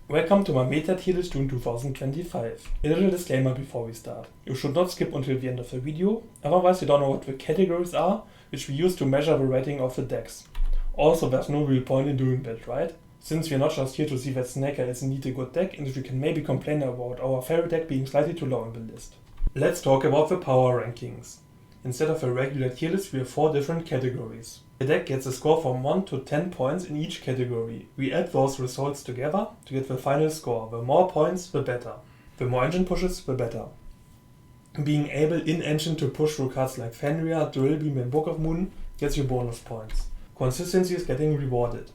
Welcome to my Meta Tierlist June 2025. A little disclaimer before we start. You should not skip until the end of the video, otherwise you don't know what the categories are, which we use to measure the rating of the decks. Also, there's no real point in doing that, right? Since we are not just here to see that Snaker is indeed a good deck and if we can maybe complain about our favorite deck being slightly too low on the list. Let's talk about the power rankings. Instead of a regular tier list, we have 4 different categories. The deck gets a score from 1 to 10 points in each category. We add those results together to get the final score. The more points, the better. The more engine pushes, the better. Being able in engine to push through cards like Fenrir, Drill Beam and Book of Moon gets you bonus points. Consistency is getting rewarded.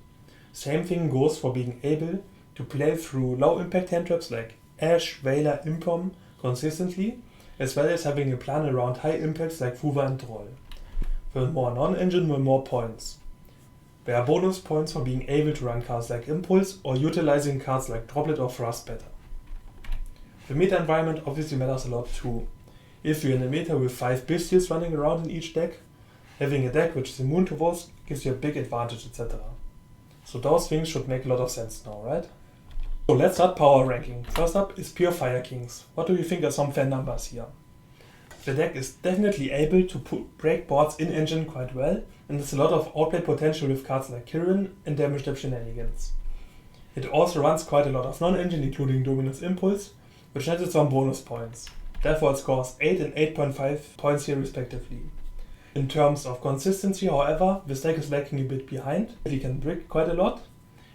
Same thing goes for being able to play through low impact hand traps like Ash, Veiler, Impom consistently, as well as having a plan around high impacts like Fuva and Troll. The more non-engine, the more points. There are bonus points for being able to run cards like Impulse or utilizing cards like Droplet or Thrust better. The meta environment obviously matters a lot too. If you're in a meta with 5 Bestials running around in each deck, having a deck which is immune to those gives you a big advantage, etc. So those things should make a lot of sense now, right? So let's start power ranking. First up is Pure Fire Kings. What do you think are some fan numbers here? The deck is definitely able to break boards in engine quite well, and there's a lot of outplay potential with cards like Kirin and Damage Step Shenanigans. It also runs quite a lot of non-engine, including Dominus Impulse, which netted some bonus points. Therefore it scores 8 and 8.5 points here respectively. In terms of consistency, however, this deck is lagging a bit behind. It can brick quite a lot,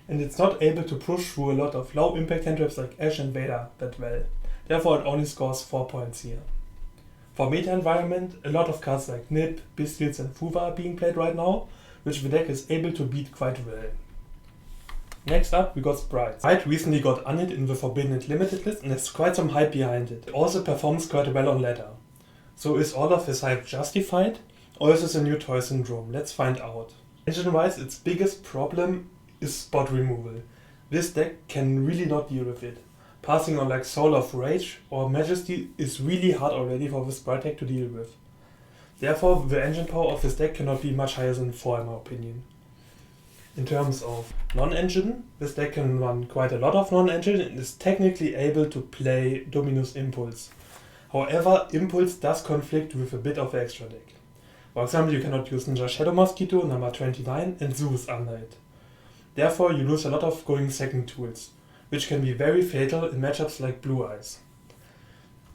and it's not able to push through a lot of low impact hand traps like Ash and Vader that well. Therefore it only scores 4 points here. For meta environment, a lot of cards like Nip, Bestials and Fuva are being played right now, which the deck is able to beat quite well. Next up we got Sprite. Sprite recently got unhit in the Forbidden and Limited list and has quite some hype behind it. It also performs quite well on ladder. So is all of this hype justified, or is this a new toy syndrome? Let's find out. Engine wise, its biggest problem is spot removal. This deck can really not deal with it. Passing on like Soul of Rage or Majesty is really hard already for the Sprite deck to deal with. Therefore, the engine power of this deck cannot be much higher than 4 in my opinion. In terms of non-engine, this deck can run quite a lot of non-engine and is technically able to play Dominus Impulse. However, Impulse does conflict with a bit of the extra deck. For example, you cannot use Ninja Shadow Mosquito, number 29, and Zeus under it. Therefore, you lose a lot of going second tools, which can be very fatal in matchups like Blue Eyes.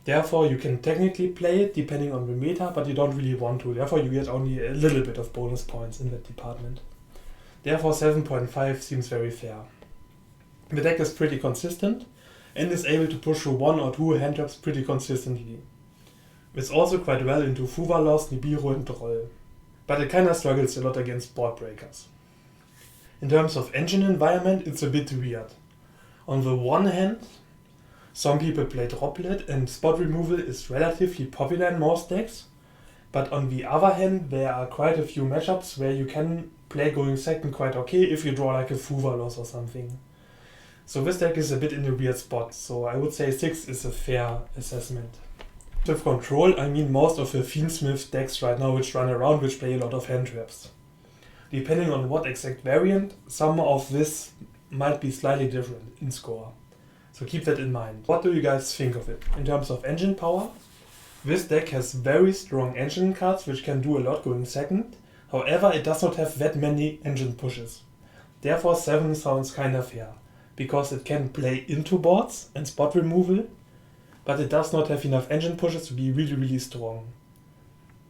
Therefore, you can technically play it depending on the meta, but you don't really want to. Therefore, you get only a little bit of bonus points in that department. Therefore, 7.5 seems very fair. The deck is pretty consistent and is able to push through 1 or 2 hand traps pretty consistently. It's also quite well into Fuva Loss, Nibiru and Troll, but it kinda struggles a lot against board breakers. In terms of engine environment, it's a bit weird. On the one hand, some people play Droplet and spot removal is relatively popular in most decks, but on the other hand, there are quite a few matchups where you can play going second quite okay if you draw like a Fuva Loss or something. So this deck is a bit in a weird spot, so I would say 6 is a fair assessment. With control, I mean most of the Fiendsmith decks right now which run around, which play a lot of hand traps. Depending on what exact variant, some of this might be slightly different in score. So keep that in mind. What do you guys think of it? In terms of engine power, this deck has very strong engine cards which can do a lot going second. However, it does not have that many engine pushes. Therefore 7 sounds kinda fair, because it can play into boards and spot removal, but it does not have enough engine pushes to be really strong.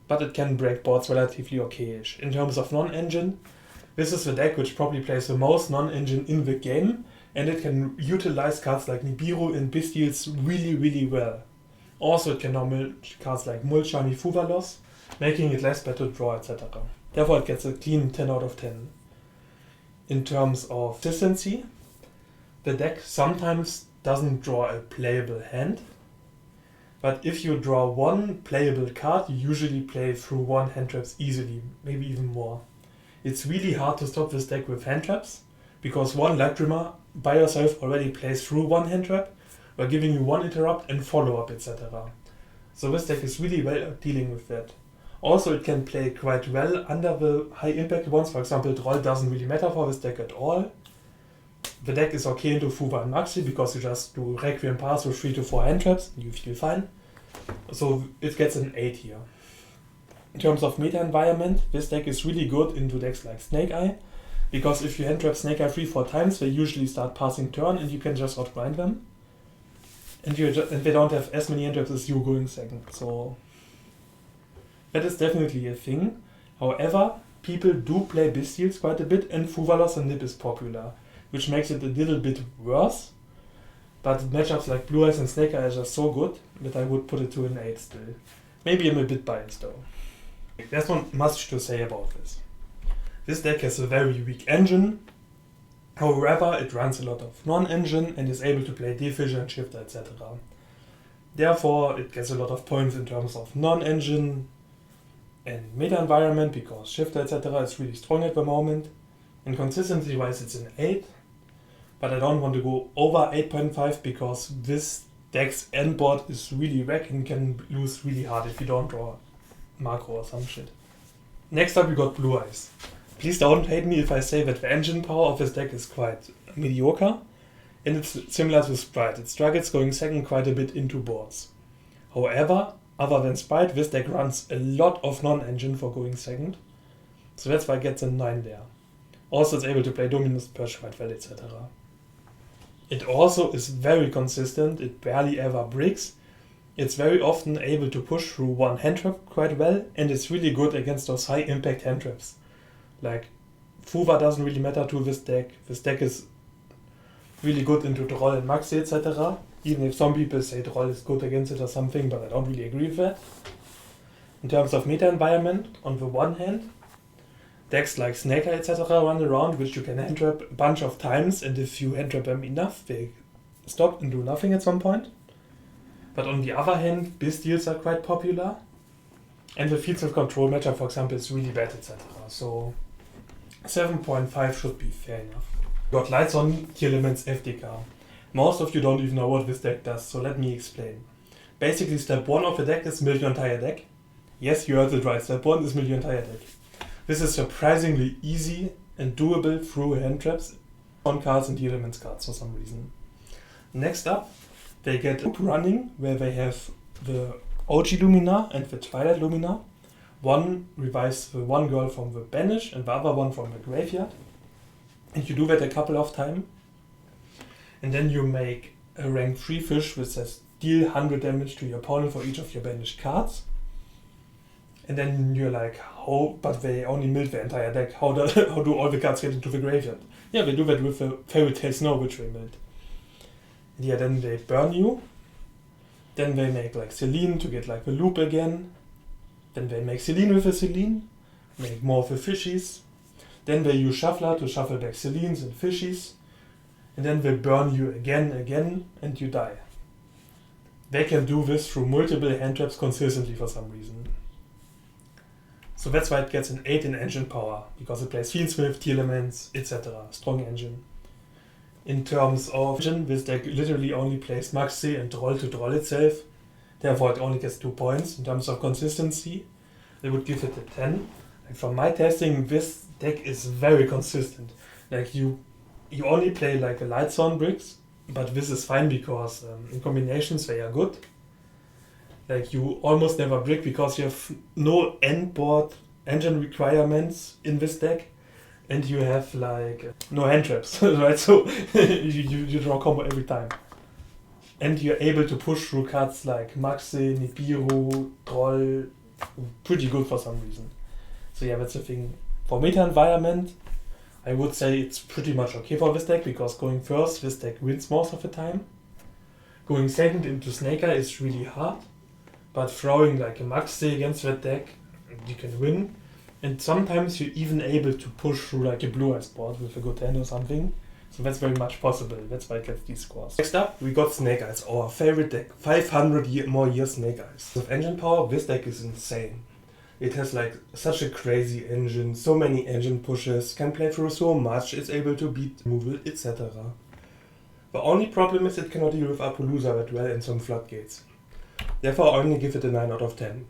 But it can break boards relatively okayish. In terms of non-engine, this is the deck which probably plays the most non-engine in the game, and it can utilize cards like Nibiru and Bestials really well. Also it can normal cards like Mulchami, Fuva Loss, making it less bad to draw, etc. Therefore it gets a clean 10 out of 10. In terms of consistency, the deck sometimes doesn't draw a playable hand, but if you draw 1 playable card, you usually play through 1 hand traps easily, maybe even more. It's really hard to stop this deck with hand traps, because 1 Lacrima by yourself already plays through 1 hand trap, while giving you 1 interrupt and follow up, etc. So this deck is really well at dealing with that. Also it can play quite well under the high impact ones, for example Troll doesn't really matter for this deck at all. The deck is okay into Fuva and Maxi because you just do Requiem Pass with 3 to 4 hand traps and you feel fine. So it gets an 8 here. In terms of meta environment, this deck is really good into decks like Snake Eye, because if you hand trap Snake Eye 3-4 times, they usually start passing turn and you can just outgrind them. And they don't have as many hand traps as you going second, so that is definitely a thing. However, people do play Bestials quite a bit and Fuvalos and Nip is popular, which makes it a little bit worse. But matchups like Blue Eyes and Snake Eye are just so good that I would put it to an 8 still. Maybe I'm a bit biased though. There's not much to say about this. This deck has a very weak engine, however it runs a lot of non-engine and is able to play Diffusion, Shifter, etc. Therefore it gets a lot of points in terms of non-engine and meta environment because Shifter, etc. is really strong at the moment. And consistency wise it's an 8, but I don't want to go over 8.5 because this deck's end board is really whack and can lose really hard if you don't draw macro or some shit. Next up we got Blue Eyes. Please don't hate me if I say that the engine power of this deck is quite mediocre, and it's similar to Sprite. It struggles going second quite a bit into boards. However, other than Sprite, this deck runs a lot of non-engine for going second, so that's why it gets a 9 there. Also it's able to play Dominus, Purge quite well, etc. It also is very consistent, it barely ever breaks. It's very often able to push through one hand trap quite well, and it's really good against those high impact hand traps. Like, Fuva doesn't really matter to this deck. This deck is really good into Droll and Maxi, etc. Even if some people say Droll is good against it or something, but I don't really agree with that. In terms of meta environment, on the one hand, decks like Snake Eye, etc. run around, which you can hand trap a bunch of times, and if you hand trap them enough, they stop and do nothing at some point. But on the other hand, Bestials are quite popular, and the Fields of Control matchup, for example, is really bad, etc. So 7.5 should be fair enough. Got Lights on, Tierlist, FDK. Most of you don't even know what this deck does, so let me explain. Basically, step 1 of the deck is mill your entire deck. Yes, you heard it right, step 1 is mill your entire deck. This is surprisingly easy and doable through hand traps on cards and Tierlist cards for some reason. Next up, they get a running where they have the OG Lumina and the Twilight Lumina. One revives the one girl from the banish and the other one from the graveyard. And you do that a couple of times. And then you make a rank 3 fish which says deal 100 damage to your opponent for each of your banished cards. And then you're like, how, but they only milled the entire deck. How do all the cards get into the graveyard? Yeah, they do that with the Fairy Tail Snow which they milled. Yeah, then they burn you. Then they make like Celine to get like the loop again. Then they make Celine with a Celine. Make more of the fishies. Then they use Shuffler to shuffle back Celines and fishies. And then they burn you again, and you die. They can do this through multiple hand traps consistently for some reason. So that's why it gets an 8 in engine power, because it plays Fiendsmith, Tierlements, etc. Strong engine. In terms of engine, this deck literally only plays Maxi and Droll to Droll itself. Therefore it only gets 2 points. In terms of consistency, I would give it a 10. Like from my testing, this deck is very consistent. Like you only play like a Lights on bricks, but this is fine because in combinations they are good. Like you almost never brick because you have no end board engine requirements in this deck. And you have like no hand traps, right? So you draw combo every time. And you're able to push through cards like Maxi, Nibiru, Troll, pretty good for some reason. So yeah, that's the thing. For meta environment, I would say it's pretty much okay for this deck, because going first, this deck wins most of the time. Going second into Snake Eye is really hard, but throwing like a Maxi against that deck, you can win. And sometimes you're even able to push through like a Blue Eyes board with a good hand or something. So that's very much possible. That's why it gets these scores. Next up, we got Snake Eyes, our favorite deck. 500 more years Snake Eyes. With engine power, this deck is insane. It has like such a crazy engine, so many engine pushes, can play through so much, it's able to beat removal, etc. The only problem is it cannot deal with Appaloosa that well and some floodgates. Therefore I only give it a 9 out of 10.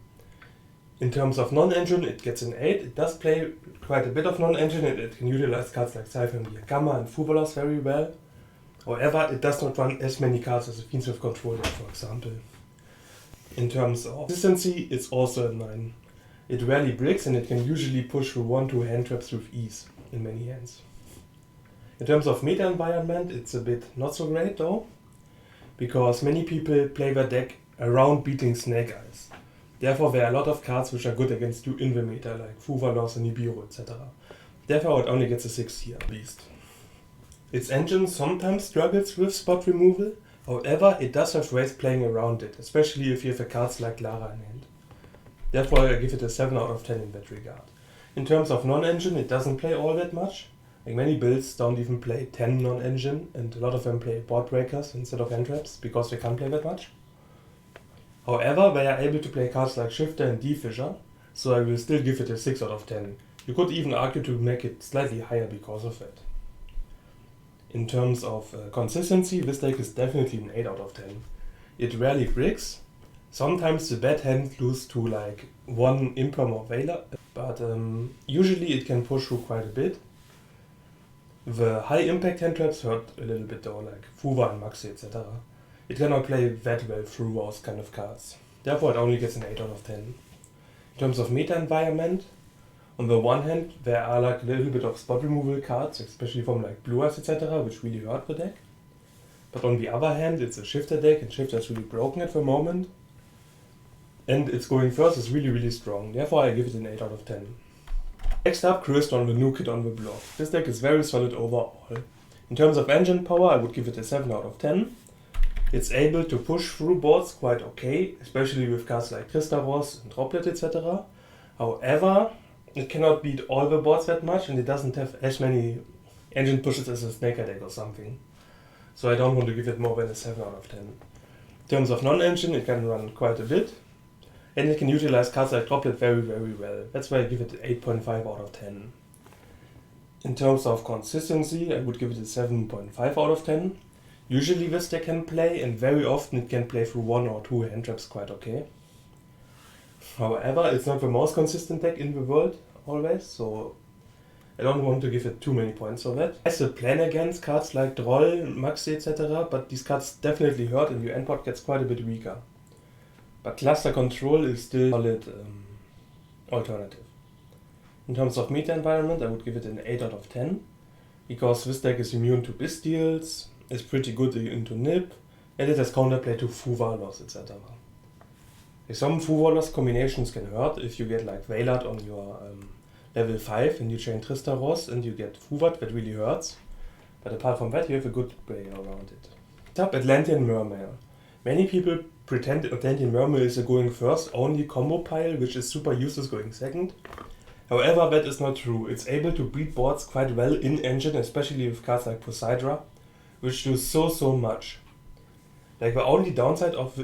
In terms of non-engine, it gets an 8. It does play quite a bit of non-engine and it can utilize cards like Siphon, Gamma and Fuvalos very well. However, it does not run as many cards as a Fiends with Control deck, for example. In terms of consistency, it's also a 9. It rarely breaks and it can usually push through 1-2 hand traps with ease in many hands. In terms of meta environment, it's a bit not so great though, because many people play their deck around beating Snake Eyes. Therefore, there are a lot of cards which are good against you in the meta, like Fuvalos, Nibiru, etc. Therefore, it only gets a 6 here at least. Its engine sometimes struggles with spot removal, however, it does have ways playing around it, especially if you have cards like Lara in hand. Therefore, I give it a 7 out of 10 in that regard. In terms of non-engine, it doesn't play all that much. Like many builds don't even play 10 non-engine, and a lot of them play board breakers instead of hand traps because they can't play that much. However, they are able to play cards like Shifter and D-Fisher, so I will still give it a 6 out of 10. You could even argue to make it slightly higher because of that. In terms of consistency, this deck is definitely an 8 out of 10. It rarely bricks. Sometimes the bad hand lose to like one Improm or Veiler, but usually it can push through quite a bit. The high impact hand traps hurt a little bit though, like Fuva and Maxi, etc. It cannot play that well through those kind of cards. Therefore it only gets an 8 out of 10. In terms of meta environment, on the one hand there are like a little bit of spot removal cards, especially from like Blue Eyes, etc., which really hurt the deck. But on the other hand, it's a Shifter deck and Shifter is really broken at the moment. And its going first is really strong, therefore I give it an 8 out of 10. Next up, Crystal on the new kid on the block. This deck is very solid overall. In terms of engine power, I would give it a 7 out of 10. It's able to push through boards quite okay, especially with cards like Tristaros and Droplet, etc. However, it cannot beat all the boards that much and it doesn't have as many engine pushes as a Snaker deck or something. So I don't want to give it more than a 7 out of 10. In terms of non-engine, it can run quite a bit. And it can utilize cards like Droplet very well. That's why I give it 8.5 out of 10. In terms of consistency, I would give it a 7.5 out of 10. Usually this deck can play, and very often it can play through 1 or 2 hand traps quite okay. However, it's not the most consistent deck in the world, always, so I don't want to give it too many points for that. It has a plan against cards like Droll, Maxi, etc., but these cards definitely hurt and your endpot gets quite a bit weaker. But Cluster Control is still a solid alternative. In terms of meta environment, I would give it an 8 out of 10, because this deck is immune to Bystials, is pretty good into Nip, and it has counterplay to Fuvalos, etc. Some Fuvalos combinations can hurt if you get like Veilard on your level 5 and you chain Tristaros and you get Fuvat, that really hurts. But apart from that, you have a good play around it. Top Atlantean Mermail. Many people pretend Atlantean Mermail is a going first only combo pile, which is super useless going second. However, that is not true. It's able to beat boards quite well in engine, especially with cards like Poseidra, which do so much. Like the only downside of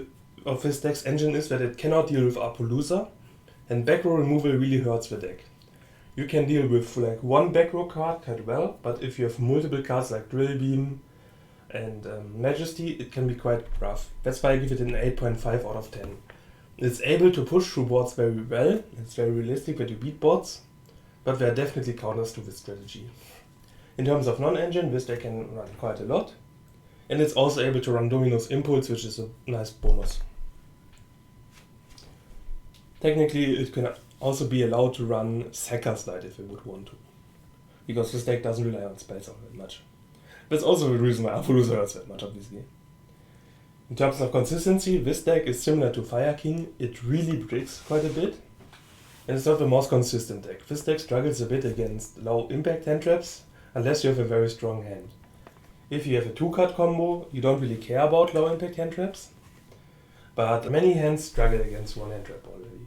this deck's engine is that it cannot deal with Apollousa, and back row removal really hurts the deck. You can deal with like one back row card quite well, but if you have multiple cards like Drill Beam and Majesty, it can be quite rough. That's why I give it an 8.5 out of 10. It's able to push through boards very well, it's very realistic that you beat boards, but there are definitely counters to this strategy. In terms of non-engine, this deck can run quite a lot, and it's also able to run Dominus Impulse, which is a nice bonus. Technically, it can also be allowed to run Sacker Slide if it would want to, because this deck doesn't rely on spells all that much. That's also the reason why Apollousa hurts that much, obviously. In terms of consistency, this deck is similar to Fire King. It really bricks quite a bit, and it's not the most consistent deck. This deck struggles a bit against low impact hand traps, unless you have a very strong hand. If you have a 2-card combo, you don't really care about low impact hand traps, but many hands struggle against one hand trap already.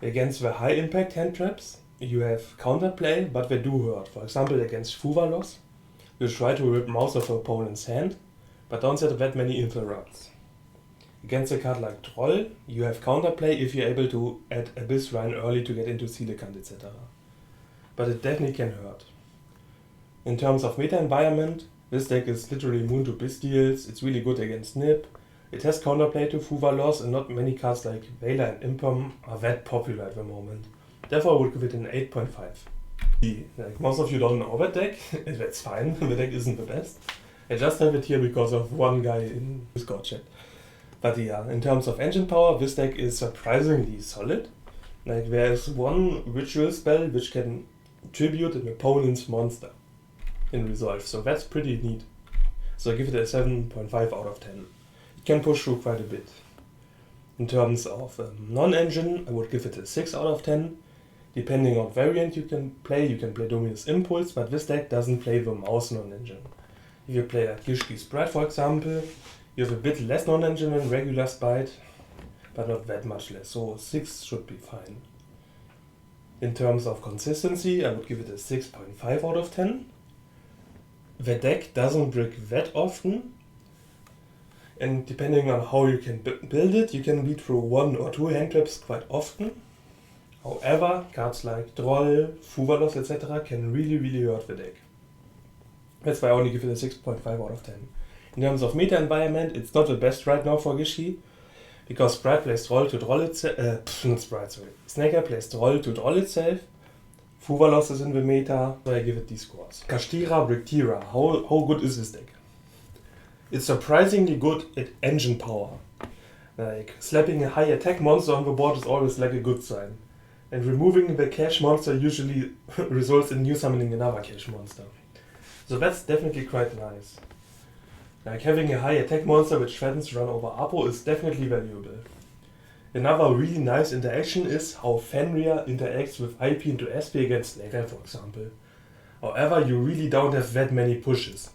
Against the high impact hand traps, you have counterplay, but they do hurt. For example, against Fuvalos, you try to rip most of your opponent's hand, but don't set that many interrupts. Against a card like Troll, you have counterplay if you're able to add Abyss Rhine early to get into Coelacanth, etc. But it definitely can hurt. In terms of meta environment, this deck is literally immune to Bystials, it's really good against Nip, It has counterplay to Fuva loss, and not many cards like Veiler and Imperm are that popular at the moment. Therefore I would give it an 8.5. Like most of you don't know that deck, that's fine, the deck isn't the best. I just have it here because of one guy in Discord chat. But yeah, in terms of engine power, this deck is surprisingly solid. Like there is one ritual spell which can tribute an opponent's monster in Resolve, so that's pretty neat. So I give it a 7.5 out of 10. It can push through quite a bit. In terms of non-engine, I would give it a 6 out of 10. Depending on variant you can play Dominus Impulse, but this deck doesn't play the mouse non-engine. If you play like Gishki Sprite for example, you have a bit less non-engine than regular Sprite, but not that much less, so 6 should be fine. In terms of consistency, I would give it a 6.5 out of 10. The deck doesn't brick that often, and depending on how you can build it, you can beat through 1 or 2 hand traps quite often. However, cards like Droll, Fuvalos, etc. can really hurt the deck. That's why I only give it a 6.5 out of 10. In terms of meta environment, it's not the best right now for Gishki, because Sprite plays Droll to Droll itself, not Sprite, sorry. Snaker plays Droll to Droll itself, Fuvalos is in the meta, so I give it these scores. Kashtira, Brictira, how good is this deck? It's surprisingly good at engine power. Like, slapping a high attack monster on the board is always like a good sign. And removing the cash monster usually results in new summoning another cash monster. So that's definitely quite nice. Like having a high attack monster which threatens to run over Apo is definitely valuable. Another really nice interaction is how Fenrir interacts with IP into SP against Snaker, for example. However, you really don't have that many pushes.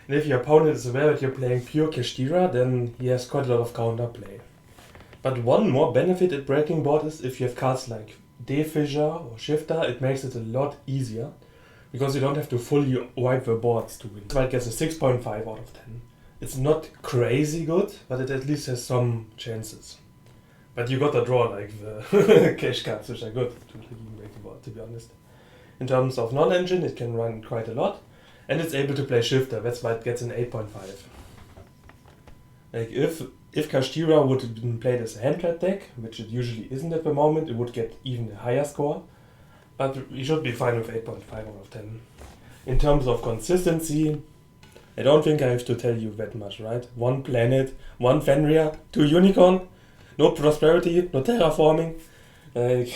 And if your opponent is aware that you're playing pure Kashtira, then he has quite a lot of counterplay. But one more benefit at breaking board is if you have cards like Defissure or Shifter, it makes it a lot easier, because you don't have to fully wipe the boards to win. So it gets a 6.5 out of 10. It's not crazy good, but it at least has some chances. But you gotta draw like the cash cards, which are good to break the board, to be honest. In terms of non-engine, it can run quite a lot, and it's able to play Shifter, that's why it gets an 8.5. Like if Kashtira would have been played as a hand trap deck, which it usually isn't at the moment, it would get even a higher score. But we should be fine with 8.5 out of 10. In terms of consistency, I don't think I have to tell you that much, right? 1 planet, 1 Fenrir, 2 unicorn, no prosperity, no terraforming. Like,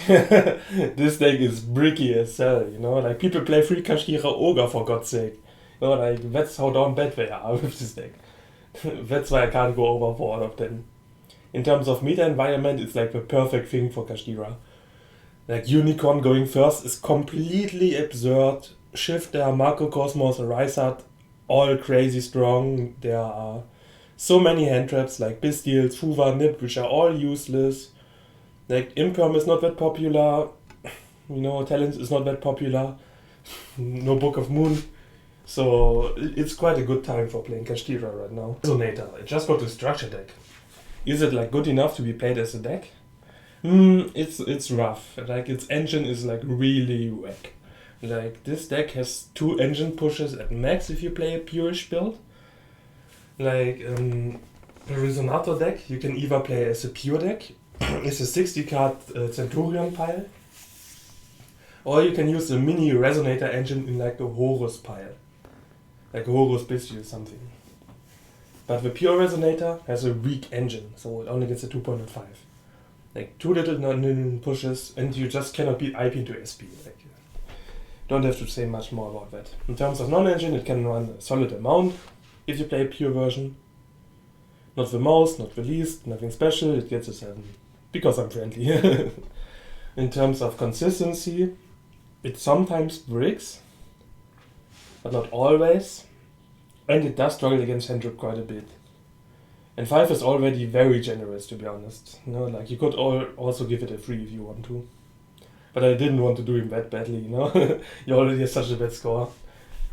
this deck is bricky as hell, you know? Like, people play 3 Kashtira Ogre for God's sake. You know, like, that's how down bad they are with this deck. That's why I can't go over 4 out of 10. In terms of meta environment, it's like the perfect thing for Kashtira. Like Unicorn going first is completely absurd. Shifter, Macrocosmos, Rysart, all crazy strong. There are so many hand traps like Bestials, Fuva, Nip, which are all useless. Like Imperm is not that popular. You know, Talents is not that popular. No Book of Moon. So it's quite a good time for playing Kashtira right now. Resonator, it just got a structure deck. Is it like good enough to be played as a deck? It's rough. Like its engine is like really whack. Like this deck has 2 engine pushes at max if you play a purish build. Like the Resonator deck you can either play as a pure deck, it's a 60 card Centurion pile, or you can use the mini Resonator engine in like a Horus pile. Like a Horus Bestial or something. But the pure Resonator has a weak engine, so it only gets a 2.5. Like 2 little non pushes, and you just cannot beat IP into SP. Like, don't have to say much more about that. In terms of non-engine, it can run a solid amount if you play a pure version. Not the most, not the least, nothing special, it gets a 7. Because I'm friendly. In terms of consistency, it sometimes breaks, but not always. And it does struggle against hand trap quite a bit. And 5 is already very generous, to be honest. You know, like you could also give it a 3 if you want to. But I didn't want to do him that badly, you know. You already have such a bad score.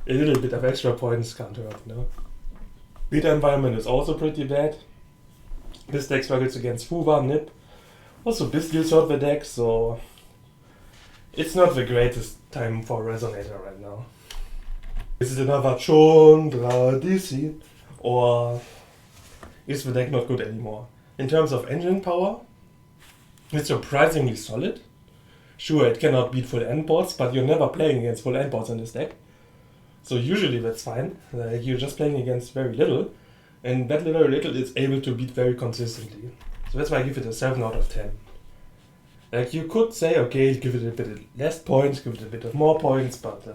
A little bit of extra points can't hurt, you know. Beta environment is also pretty bad. This deck struggles against Fuva, Nip. Also Bestials hurt the deck, so it's not the greatest time for Resonator right now. Is it another Chondra DC? Or is the deck not good anymore. In terms of engine power, it's surprisingly solid. Sure, it cannot beat full endboards, but you're never playing against full endboards in this deck. So usually that's fine. You're just playing against very little, and that very little is able to beat very consistently. So that's why I give it a 7 out of 10. Like, you could say, okay, give it a bit less points, give it a bit of more points, but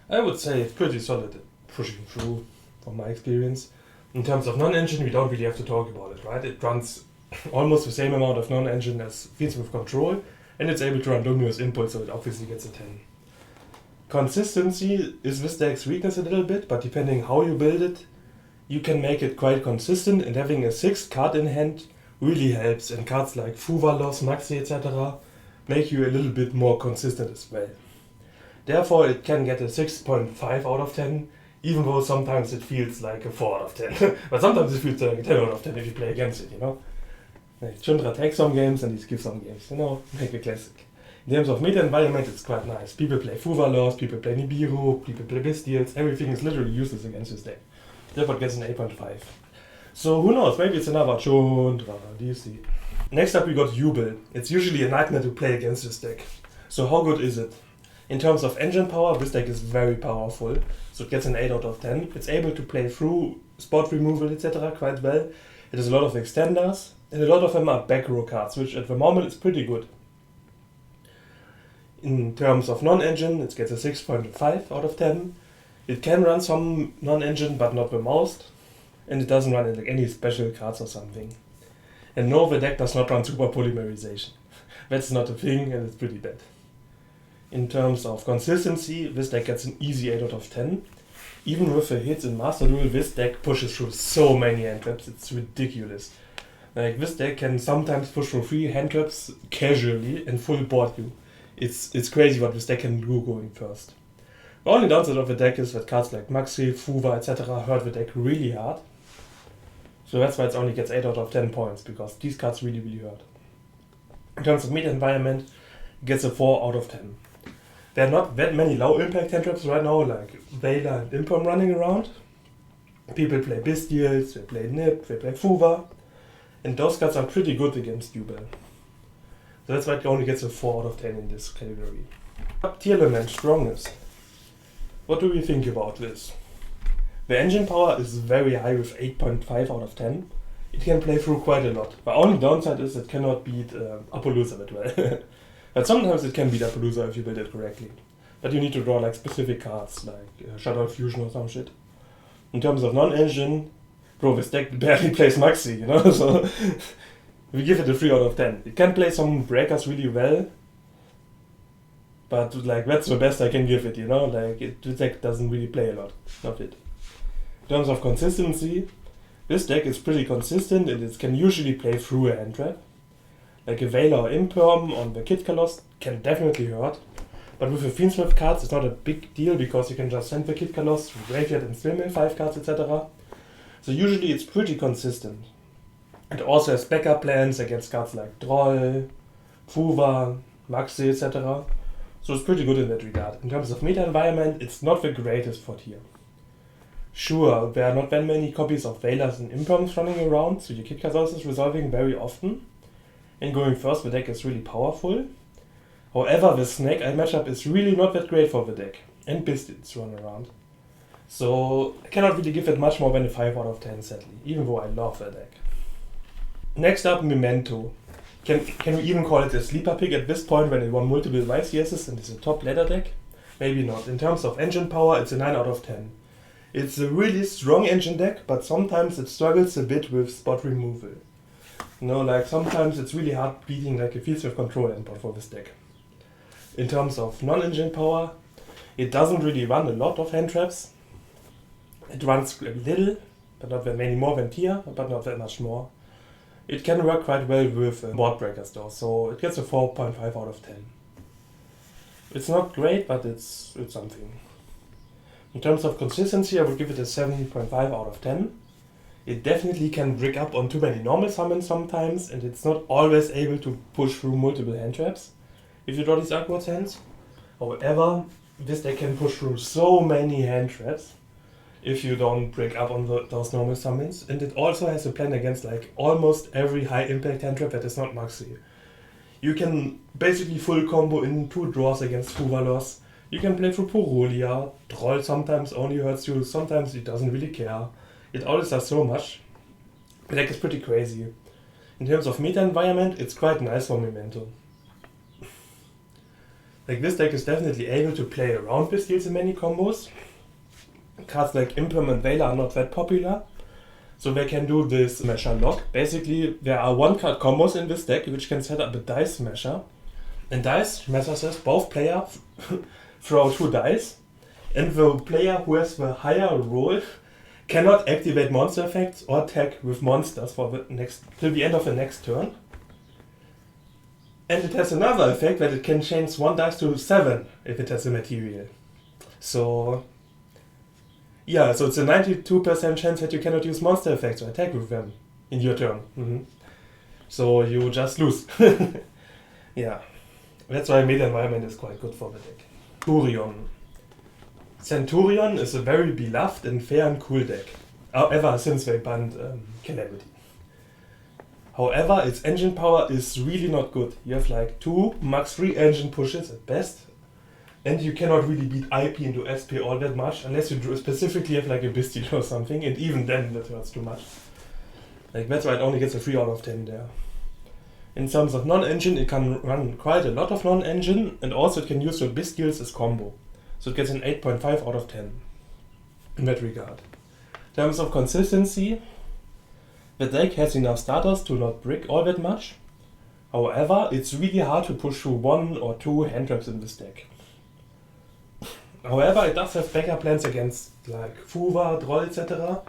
I would say it's pretty solid at pushing through, from my experience. In terms of non-engine, we don't really have to talk about it, right? It runs almost the same amount of non-engine as Fields with Control, and it's able to run Luminous Impulse, so it obviously gets a 10. Consistency is this deck's weakness a little bit, but depending how you build it, you can make it quite consistent, and having a 6th card in hand really helps, and cards like Fuvalos, Maxi, etc. make you a little bit more consistent as well. Therefore, it can get a 6.5 out of 10, even though sometimes it feels like a 4 out of 10. But sometimes it feels like a 10 out of 10 if you play against it, you know? Like, Chundra takes some games and he skips some games, you know? Make a classic. In terms of meta environment, it's quite nice. People play Fuvalos, people play Nibiru, people play Bestials, everything is literally useless against this deck. Therefore it gets an 8.5. So who knows, maybe it's another Chundra, DC. Next up we got Jubel. It's usually a nightmare to play against this deck. So how good is it? In terms of engine power, this deck is very powerful. So it gets an 8 out of 10. It's able to play through spot removal, etc. quite well. It has a lot of extenders, and a lot of them are back row cards, which at the moment is pretty good. In terms of non-engine, it gets a 6.5 out of 10. It can run some non-engine, but not the most. And it doesn't run like any special cards or something. And no, the deck does not run super polymerization. That's not a thing, and it's pretty bad. In terms of consistency, this deck gets an easy 8 out of 10. Even with the hits in Masterduel, this deck pushes through so many hand traps, it's ridiculous. Like, this deck can sometimes push through 3 hand traps casually and full board you. It's crazy what this deck can do going first. The only downside of the deck is that cards like Maxi, Fuva, etc. hurt the deck really hard. So that's why it only gets 8 out of 10 points, because these cards really, really hurt. In terms of meta environment, it gets a 4 out of 10. There are not that many low impact hand traps right now, like Vela and Imperm running around. People play Bestials, they play Nip, they play Fuva, and those cards are pretty good against Jubel. So that's why it only gets a 4 out of 10 in this category. Tier element strongest. What do we think about this? The engine power is very high with 8.5 out of 10. It can play through quite a lot. The only downside is it cannot beat Appaloosa that well. But sometimes it can beat Appaloosa if you build it correctly. But you need to draw like specific cards, like Shadow Fusion or some shit. In terms of non-engine, bro, this deck barely plays Maxi, you know? So we give it a 3 out of 10. It can play some breakers really well, but like that's the best I can give it, you know? Like, the deck doesn't really play a lot, not it. In terms of consistency, this deck is pretty consistent and it can usually play through a hand trap. Like a Vela or Imperm on the Kid Kalos can definitely hurt, but with the Fiendsmith cards it's not a big deal because you can just send the Kid Kalos to graveyard and still mill 5 cards, etc. So usually it's pretty consistent. It also has backup plans against cards like Droll, Fuva, Maxi, etc. So it's pretty good in that regard. In terms of meta environment, it's not the greatest for tier. Sure, there are not that many copies of Velas and Imperms running around, so your Kid Kalos is resolving very often. And going first, the deck is really powerful. However, the Snake Eye matchup is really not that great for the deck, and Bistits run around. So I cannot really give it much more than a 5 out of 10, sadly, even though I love the deck. Next up, Memento. Can we even call it a sleeper pick at this point when it won multiple YCSs and is a top ladder deck? Maybe not. In terms of engine power, it's a 9 out of 10. It's a really strong engine deck, but sometimes it struggles a bit with spot removal. You know, like sometimes it's really hard beating like a Fields with Control endboard for this deck. In terms of non-engine power, it doesn't really run a lot of hand traps. It runs a little, but not that many more than tier, but not that much more. It can work quite well with board breakers though, so it gets a 4.5 out of 10. It's not great, but it's something. In terms of consistency, I would give it a 7.5 out of 10. It definitely can brick up on too many normal summons sometimes, and it's not always able to push through multiple hand traps if you draw these awkward hands. However, this deck can push through so many hand traps. if you don't break up on those normal summons. And it also has a plan against like almost every high impact hand trap that is not Maxi. You can basically full combo in 2 draws against Fuvalos. You can play through Porolia. Troll sometimes only hurts you, sometimes it doesn't really care. It always does so much. The deck is pretty crazy. In terms of meta environment, it's quite nice for Memento. Like this deck is definitely able to play around with deals in many combos. Cards like Impermanent Veiler are not that popular, so they can do this Smasher lock. Basically, there are 1-card combos in this deck which can set up a Dice Smasher. And Dice Smasher says both players throw 2 dice, and the player who has the higher roll cannot activate monster effects or attack with monsters for the till the end of the next turn. And it has another effect that it can change 1 dice to 7 if it has a material. So yeah, so it's a 92% chance that you cannot use monster effects or attack with them in your turn. So you just lose. Yeah, that's why meta environment is quite good for the deck. Centurion. Centurion is a very beloved and fair and cool deck, ever since they banned Calamity. However, its engine power is really not good. You have like 2 max 3 engine pushes at best, and you cannot really beat IP into SP all that much unless you specifically have like a Bestial or something, and even then that hurts too much. Like that's why it only gets a 3 out of 10 there. In terms of non-engine, it can run quite a lot of non-engine, and also it can use your Bestials as combo. So it gets an 8.5 out of 10 in that regard. In terms of consistency, the deck has enough starters to not brick all that much. However, it's really hard to push through 1 or 2 hand traps in this deck. However, it does have backup plans against like Fuva, Droll, etc.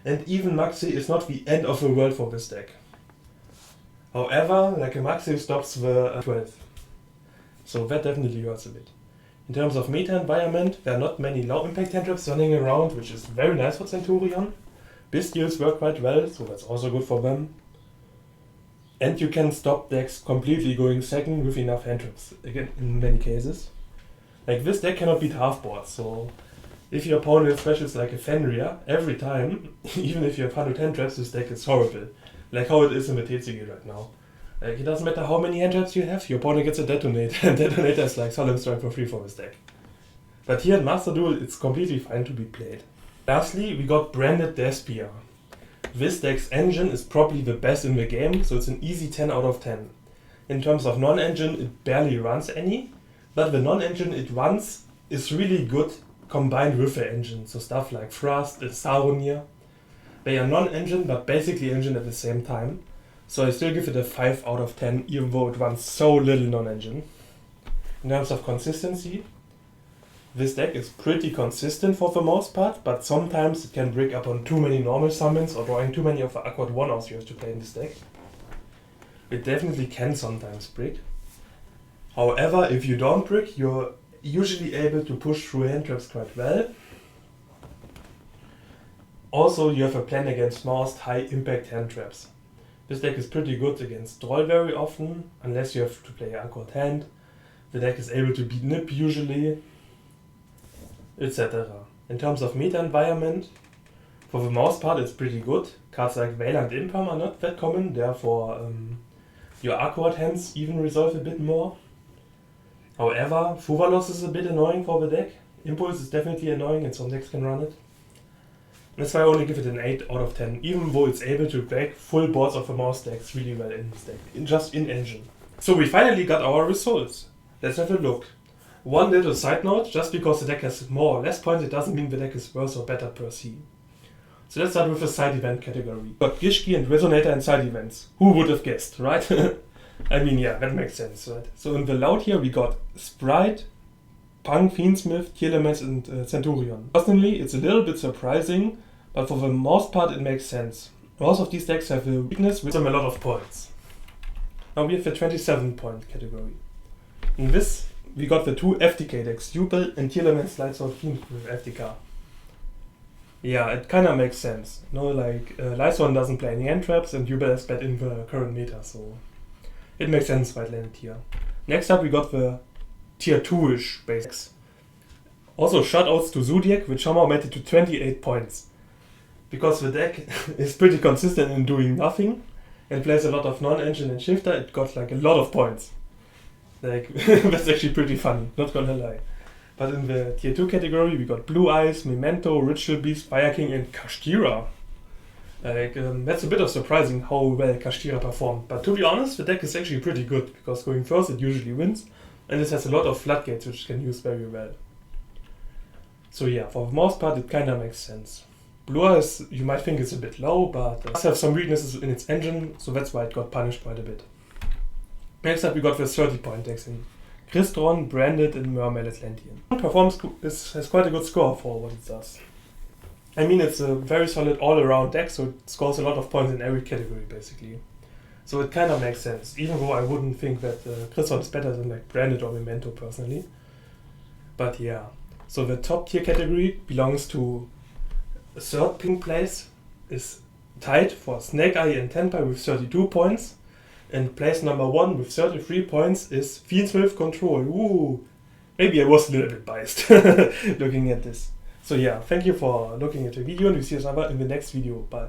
And even Maxi is not the end of the world for this deck. However, like a Maxi stops the 12th. So that definitely hurts a bit. In terms of meta environment, there are not many low impact hand traps running around, which is very nice for Centurion. Bestials work quite well, so that's also good for them. And you can stop decks completely going second with enough hand traps, again in many cases. Like this deck cannot beat half boards, so if your opponent specials like a Fenrir, every time, even if you have 100 hand traps, this deck is horrible. Like how it is in the TCG right now. Like it doesn't matter how many hand traps you have, your opponent gets a Detonate, and Detonator is like Solemn Strike for free for this deck. But here at Masterduel, it's completely fine to be played. Lastly, we got Branded Despia. This deck's engine is probably the best in the game, so it's an easy 10 out of 10. In terms of non-engine, it barely runs any, but the non-engine it runs is really good combined with the engine, so stuff like Thrust and Saronir. They are non-engine but basically engine at the same time, so I still give it a 5 out of 10 even though it runs so little non-engine. In terms of consistency, this deck is pretty consistent for the most part, but sometimes it can break up on too many normal summons or drawing too many of the awkward 1-offs you have to play in this deck. It definitely can sometimes brick. However, if you don't brick, you're usually able to push through hand traps quite well. Also, you have a plan against most high impact hand traps. This deck is pretty good against Droll very often, unless you have to play awkward hand. The deck is able to beat Nip usually, etc. In terms of meta environment, for the most part it's pretty good. Cards like Veiler and Imperm are not that common, therefore your awkward hands even resolve a bit more. However, Fuvalos is a bit annoying for the deck. Impulse is definitely annoying and some decks can run it. That's why I only give it an 8 out of 10, even though it's able to break full boards of the mouse decks really well in this deck, just in engine. So we finally got our results. Let's have a look. One little side note, just because the deck has more or less points, it doesn't mean the deck is worse or better per se. So let's start with the side event category. We got Gishki and Resonator in side events. Who would have guessed, right? I mean, yeah, that makes sense, right? So in the loud here we got Sprite, Punk, Fiendsmith, Tierlist and Centurion. Personally, it's a little bit surprising, but for the most part it makes sense. Most of these decks have a weakness with them a lot of points. Now we have the 27 point category. In this we got the 2 FTK decks, Jubel and Tierlist Lights Out Fiend with FTK. Yeah, it kinda makes sense. No, like Lyson doesn't play any hand traps and Jubel is bad in the current meta, so it makes sense why it landed here. Next up we got the tier 2-ish basics. Also shoutouts to Zodiac, which somehow made it to 28 points. Because the deck is pretty consistent in doing nothing and plays a lot of non-engine and shifter, it got like a lot of points. Like, that's actually pretty funny, not gonna lie. But in the tier 2 category, we got Blue Eyes, Memento, Ritual Beast, Fire King, and Kashtira. Like, that's a bit of surprising how well Kashtira performed. But to be honest, the deck is actually pretty good, because going first it usually wins, and it has a lot of floodgates which can use very well. So yeah, for the most part it kinda makes sense. Blue Eyes, you might think it's a bit low, but it does have some weaknesses in its engine, so that's why it got punished quite a bit. Next up we got the 30-point decks in Crystron, Branded, and Mermaid Atlantean. Performance has quite a good score for what it does. I mean, it's a very solid all-around deck, so it scores a lot of points in every category basically. So it kind of makes sense, even though I wouldn't think that Crystron is better than like Branded or Memento personally. But yeah, so the top tier category belongs to a third pink place, is tied for Snake Eye and Tenpai with 32 points. And place number 1 with 33 points is Fiend's Wolf Control. Ooh, maybe I was a little bit biased looking at this. So yeah, thank you for looking at the video, and we see us in the next video. Bye.